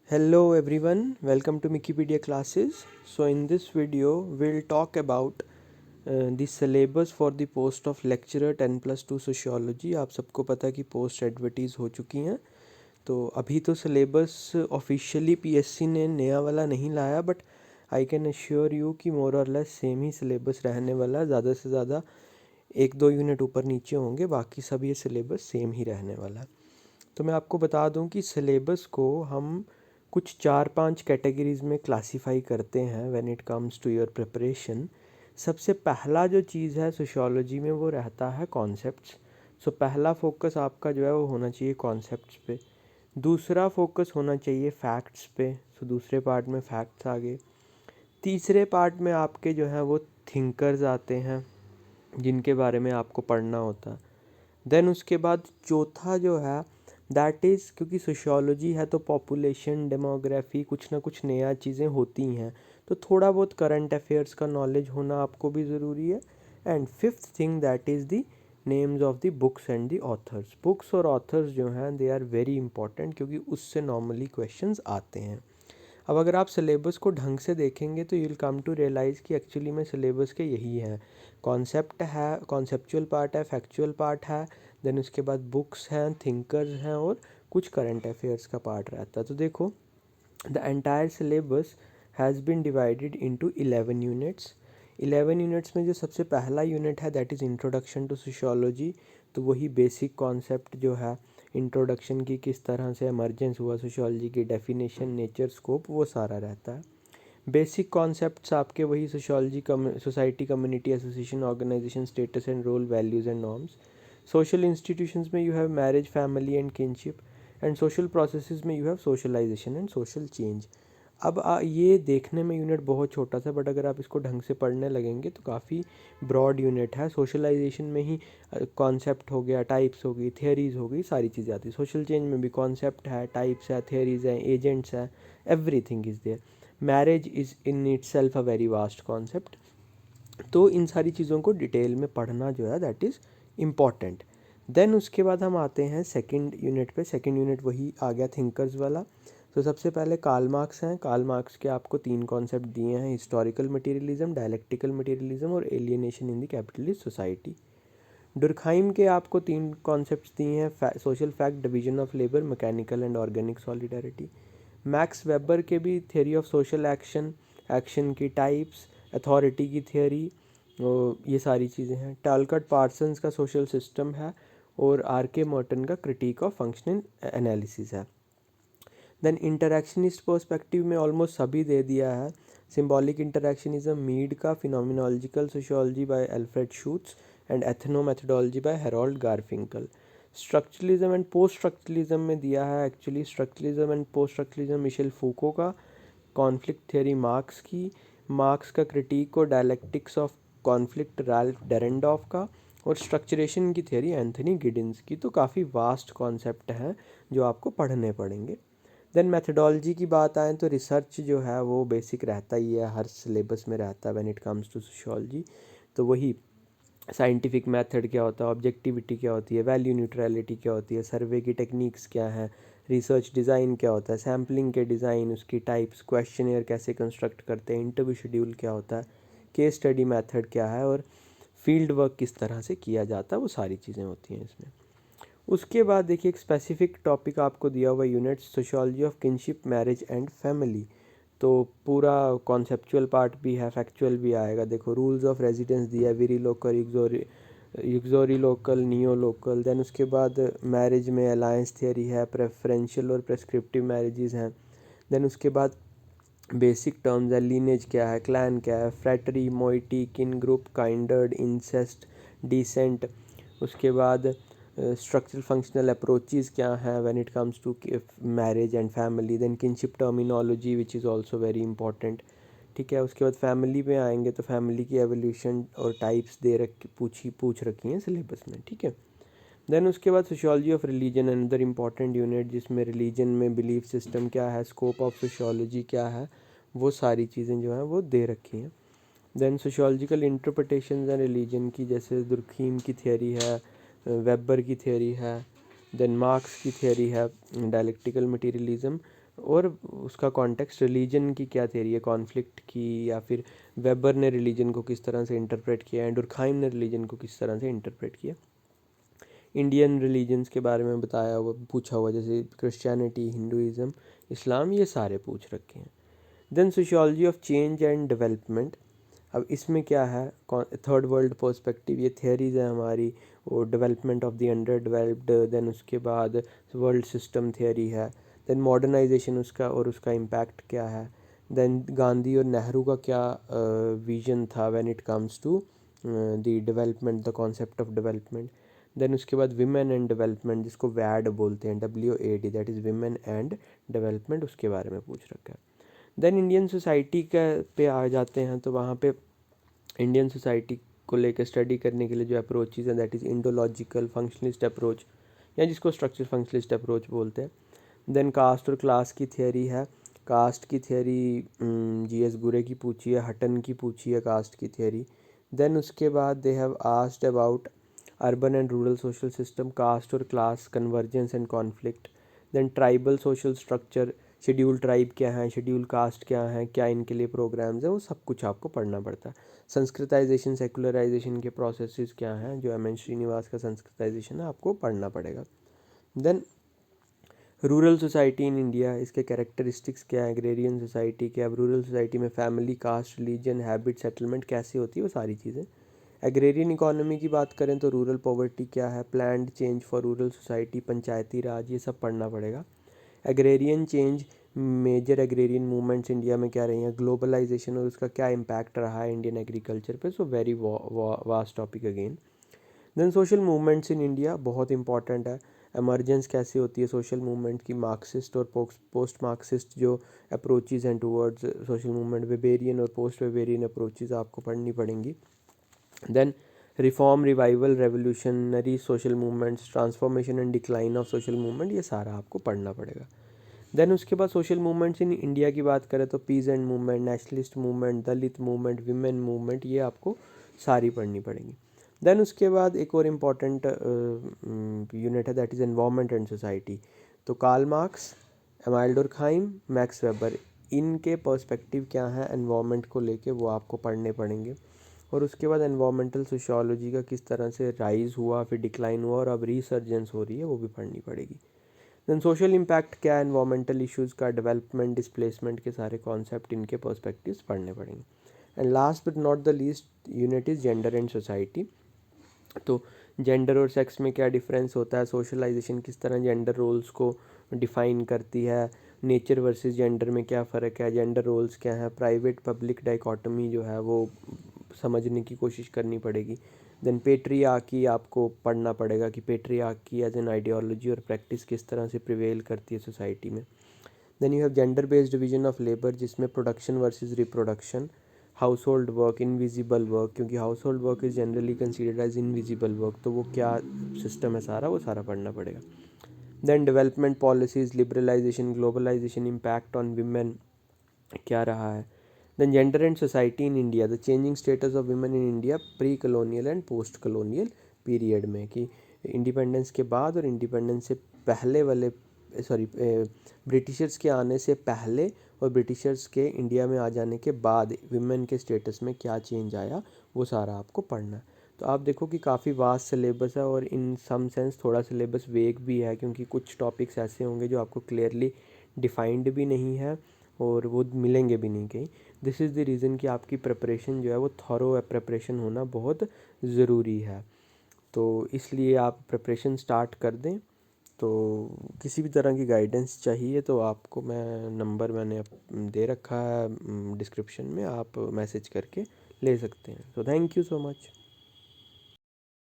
Hello everyone, welcome to Wikipedia classes. So in this video we'll talk about the syllabus for the post of lecturer 10+2 sociology. आप सबको पता कि post एडवर्टीज़ हो चुकी हैं, तो अभी तो सिलेबस ऑफिशियली पीएससी ने नया वाला नहीं लाया, but I can assure you कि मोर और लेस सेम ही सिलेबस रहने वाला है। ज़्यादा से ज़्यादा 1-2 यूनिट ऊपर नीचे होंगे, बाकी सब ये सिलेबस सेम ही रहने वाला है। तो मैं आपको बता दूं कि सिलेबस को हम कुछ 4-5 कैटेगरीज में क्लासीफाई करते हैं when it comes to your preparation. सबसे पहला जो चीज़ है सोशियोलॉजी में वो रहता है कॉन्सेप्ट्स। सो पहला फोकस आपका जो है वो होना चाहिए कॉन्सेप्ट्स पे। दूसरा फोकस होना चाहिए फैक्ट्स पे। सो दूसरे पार्ट में फैक्ट्स आ गए। तीसरे पार्ट में आपके जो है वो थिंकर्स आते हैं जिनके बारे में आपको पढ़ना होता है। देन उसके बाद चौथा जो है दैट इज़, क्योंकि सोशियोलॉजी है तो पॉपुलेशन डेमोग्राफी कुछ ना कुछ नया चीज़ें होती हैं, तो थोड़ा बहुत करंट अफेयर्स का नॉलेज होना आपको भी ज़रूरी है। And fifth thing that is the names of the books and the author's. Books और ऑथर्स जो हैं दे आर वेरी इंपॉर्टेंट, क्योंकि उससे नॉर्मली क्वेश्चंस आते हैं। अब अगर आप सिलेबस को ढंग से देखेंगे तो you will come to realise कि एक्चुअली में सिलेबस के यही हैं। कॉन्सेप्ट है, कॉन्सेप्चुअल पार्ट है, फैक्चुअल पार्ट है, देन उसके बाद बुक्स हैं, थिंकर्स हैं और कुछ करंट अफेयर्स का पार्ट रहता है। तो देखो, the entire syllabus has been divided into 11 units. 11 units में जो सबसे पहला यूनिट है that is introduction to sociology. तो वही बेसिक कॉन्सेप्ट जो है इंट्रोडक्शन की, किस तरह से एमर्जेंस हुआ सोशियोलॉजी की, डेफिनेशन, नेचर, स्कोप, वो सारा रहता है। बेसिक कॉन्सेप्ट्स आपके वही sociology, society, community, association, organisation, status and role, values and norms. Social institutions में you have marriage, family and kinship. And social processes में you have socialisation and social change. अब ये देखने में यूनिट बहुत छोटा सा, बट अगर आप इसको ढंग से पढ़ने लगेंगे तो काफ़ी ब्रॉड यूनिट है। सोशलाइजेशन में ही कॉन्सेप्ट हो गया, टाइप्स हो गई, थियरीज़ हो गई, सारी चीज़ें आती है। सोशल चेंज में भी कॉन्सेप्ट है, टाइप्स है, थियरीज़ हैं, एजेंट्स हैं, everything is there. Marriage is in itself a very vast concept. तो इन सारी चीज़ों को डिटेल में पढ़ना जो है दैट इज़ इम्पॉर्टेंट। देन उसके बाद हम आते हैं सेकंड यूनिट पे। सेकंड यूनिट वही आ गया थिंकर्स वाला। तो सबसे पहले कार्ल मार्क्स हैं। कार्ल मार्क्स के आपको 3 कॉन्सेप्ट दिए हैं: हिस्टोरिकल मटेरियलिज्म, डायलेक्टिकल मटेरियलिज्म और alienation in the capitalist society. डुरखाइम के आपको 3 कॉन्सेप्ट्स दिए हैं: social fact, division of labour, mechanical and organic solidarity. Max weber के भी theory of social action, action की टाइप्स, अथॉरिटी की थ्योरी, ये सारी चीज़ें हैं। टालकट पार्सन्स का सोशल सिस्टम है और आर के मर्टन का क्रिटिक ऑफ फंक्शनल एनालिसिस है। देन इंटरेक्शनिस्ट पर्सपेक्टिव में ऑलमोस्ट सभी दे दिया है। सिंबॉलिक इंटरेक्शनिज्म मीड का, phenomenological sociology by Alfred Schutz and ethnomethodology by Harold Garfinkel. Structuralism and post structuralism में दिया है actually structuralism and post structuralism Michel Foucault का, कॉन्फ्लिक्ट थियरी मार्क्स की, मार्क्स का क्रिटिक और डायलेक्टिक्स ऑफ कॉन्फ्लिक्ट राल्फ डेरेंडॉफ का, और स्ट्रक्चरेशन की थियरी एंथनी गिडिंस की। तो काफ़ी वास्ट कॉन्सेप्ट हैं जो आपको पढ़ने पड़ेंगे। देन मेथडोलॉजी की बात आए तो रिसर्च जो है वो बेसिक रहता ही है, हर सिलेबस में रहता है when it comes to sociology. तो वही साइंटिफिक मेथड क्या होता है, ऑब्जेक्टिविटी क्या होती है, वैल्यू न्यूट्रलिटी क्या होती है, सर्वे की टेक्निक्स क्या हैं, रिसर्च डिज़ाइन क्या होता है, सैम्पलिंग के डिज़ाइन, उसकी टाइप्स, क्वेश्चनेयर कैसे कंस्ट्रक्ट करते हैं, इंटरव्यू शेड्यूल क्या होता है, केस स्टडी मेथड क्या है और फील्ड वर्क किस तरह से किया जाता है, वो सारी चीज़ें होती हैं इसमें। उसके बाद देखिए एक स्पेसिफिक टॉपिक आपको दिया हुआ unit, sociology of kinship, marriage and family. तो पूरा कॉन्सेप्चुअल पार्ट भी है, फैक्चुअल भी आएगा। देखो, रूल्स ऑफ रेजिडेंस दिया है, virilocal, uxorilocal, neolocal. Then उसके बाद मैरिज में अलायंस थियरी है, प्रेफरेंशियल और प्रेस्क्रिप्टिव मैरिजेस हैं। देन उसके बाद बेसिक टर्म्स है, लीनेज क्या है, क्लैन क्या है, phratry, moiety, kin group, kindred, incest, descent. उसके बाद स्ट्रक्चरल फंक्शनल अप्रोचेस क्या हैं when it comes to marriage and family. Then kinship terminology which is also very important. ठीक है, उसके बाद फैमिली में आएंगे तो फैमिली की एवोल्यूशन और टाइप्स दे पूछ रखी हैं सिलेबस में। ठीक है। देन उसके बाद sociology of religion, another important unit, जिसमें रिलीजन में बिलीफ सिस्टम क्या है, स्कोप ऑफ सोशियोलॉजी क्या है, वो सारी चीज़ें जो हैं वो दे रखी हैं। Then sociological interpretation and religion की, जैसे दुर्खीम की थियरी है, वेबर की थियरी है, देन मार्क्स की थियरी है, डायलेक्टिकल मटेरियलिज्म, और उसका कॉन्टेक्स्ट रिलीजन की क्या थेरी है, कॉन्फ्लिक्ट की, या फिर वेबर ने रिलीजन को किस तरह से इंटरप्रेट किया है, डुरखाइम ने रिलीजन को किस तरह से इंटरप्रेट किया। इंडियन रिलीजन्स के बारे में बताया हुआ, पूछा हुआ, जैसे क्रिश्चियनिटी, हिंदुइज़्म, इस्लाम, ये सारे पूछ रखे हैं। Then sociology of change and development. अब इसमें क्या है, थर्ड वर्ल्ड पर्सपेक्टिव, ये थियरीज है हमारी, वो development of the underdeveloped, then उसके बाद वर्ल्ड सिस्टम थियरी है, देन मॉडर्नाइजेशन उसका और उसका इम्पैक्ट क्या है, देन गांधी और नेहरू का क्या विजन था when it comes to the development, the concept of development. Then उसके बाद विमेन एंड डेवलपमेंट, जिसको वैड बोलते हैं, WAD, that is women and development, उसके बारे में पूछ रखा है। देन इंडियन सोसाइटी का पे आ जाते हैं, तो वहाँ पे इंडियन सोसाइटी को लेकर स्टडी करने के लिए जो अप्रोचेज़ हैं, that is Indological functionalist approach, या जिसको स्ट्रक्चर फंक्शनलिस्ट अप्रोच बोलते हैं। देन कास्ट और क्लास की थियरी है, कास्ट की थियरी GS गुरे की पूछी है, हटन की पूछी है कास्ट की थियरी। देन उसके बाद they have asked about urban and rural social system, caste और class, convergence and conflict. Then tribal social structure, schedule tribe क्या है, शेड्यूल कास्ट क्या है, क्या इनके लिए प्रोग्राम्स हैं, वो सब कुछ आपको पढ़ना पड़ता है। संस्कृताइजेशन सेकुलराइजेशन के प्रोसेसेस क्या हैं, जो MN श्रीनिवास का संस्कृताइजेशन है, आपको पढ़ना पड़ेगा। Then rural society in India, इसके कैरेक्टरिस्टिक्स क्या है, एग्रेरियन सोसाइटी क्या है, रूरल सोसाइटी में family, caste, religion, habit, settlement कैसे होती है, वो सारी चीज़ें। एग्रेरियन इकोनॉमी की बात करें तो रूरल पॉवर्टी क्या है, planned change for rural society, Panchayati Raj, ये सब पढ़ना पड़ेगा। Agrarian change, major agrarian movements India में क्या रही हैं, ग्लोबलाइजेशन और उसका क्या इम्पैक्ट रहा है इंडियन एग्रीकल्चर पे, so very vast topic again. Then social movements in India बहुत इंपॉर्टेंट है, एमरजेंस कैसे होती है सोशल मूवमेंट की, मार्क्सिस्ट और पोस्ट मार्क्सिस्ट जो अप्रोचेज हैं टूवर्ड्स सोशल मूवमेंट, वेबेरियन और पोस्ट वेबेरियन अप्रोचेज आपको पढ़नी पड़ेंगी। Then reform, revival, revolutionary social movements, transformation and decline of social movement, ये सारा आपको पढ़ना पड़ेगा। देन उसके बाद सोशल मूवमेंट्स इन इंडिया की बात करें तो पीजेंट मूवमेंट, नेशनलिस्ट मूवमेंट, दलित मूवमेंट, विमेन मूवमेंट, ये आपको सारी पढ़नी पड़ेंगी। देन उसके बाद एक और इम्पॉर्टेंट यूनिट है, that is environment and society. तो Karl Marx, Emile Durkheim, Max Weber, इनके पर्सपेक्टिव क्या है एनवायरनमेंट को लेके, वो आपको पढ़ने पड़ेंगे। और उसके बाद एनवायरमेंटल सोशियोलॉजी का किस तरह से राइज हुआ, फिर डिक्लाइन हुआ और अब रीसर्जेंस हो रही है, वो भी पढ़नी पड़ेगी। देन सोशल इम्पैक्ट क्या है एनवायरमेंटल इश्यूज़ का, डेवलपमेंट, डिस्प्लेसमेंट के सारे कॉन्सेप्ट, इनके पर्सपेक्टिव्स पढ़ने पड़ेंगे। And last but not the least unit is gender and society. तो जेंडर और सेक्स में क्या डिफरेंस होता है, सोशलाइजेशन किस तरह जेंडर रोल्स को डिफ़ाइन करती है, नेचर वर्सेस जेंडर में क्या फ़र्क है, जेंडर रोल्स क्या है, प्राइवेट पब्लिक डाइकोटमी जो है वो समझने की कोशिश करनी पड़ेगी। देन पेट्रियार्की आपको पढ़ना पड़ेगा कि पेट्रियार्की एज एन आइडियोलॉजी और प्रैक्टिस किस तरह से प्रिवेल करती है सोसाइटी में। Then you have gender based division of labour, जिसमें production versus reproduction, household work, invisible work, क्योंकि household work is generally considered as invisible work, तो वो क्या सिस्टम है सारा, वो सारा पढ़ना पड़ेगा। Then development policies, liberalisation, globalisation, impact on women क्या रहा है। Then gender and society in India, the changing status of women in India pre colonial and post colonial period में, कि इंडिपेंडेंस के बाद और इंडिपेंडेंस से पहले वाले, सॉरी, ब्रिटिशर्स के आने से पहले और ब्रिटिशर्स के इंडिया में आ जाने के बाद वुमेन के स्टेटस में क्या चेंज आया, वो सारा आपको पढ़ना है। तो आप देखो कि काफ़ी वास्ट सिलेबस है, और इन सम सेंस थोड़ा सिलेबस वेग भी है, क्योंकि कुछ टॉपिक्स ऐसे होंगे जो आपको क्लियरली डिफाइंड भी नहीं है और वो मिलेंगे भी नहीं कहीं। दिस इज़ द रीज़न कि आपकी प्रिपरेशन जो है वो थॉरो प्रिपरेशन होना बहुत ज़रूरी है। तो इसलिए आप प्रिपरेशन स्टार्ट कर दें। तो किसी भी तरह की गाइडेंस चाहिए तो आपको मैं नंबर मैंने दे रखा है डिस्क्रिप्शन में, आप मैसेज करके ले सकते हैं। तो थैंक यू सो मच।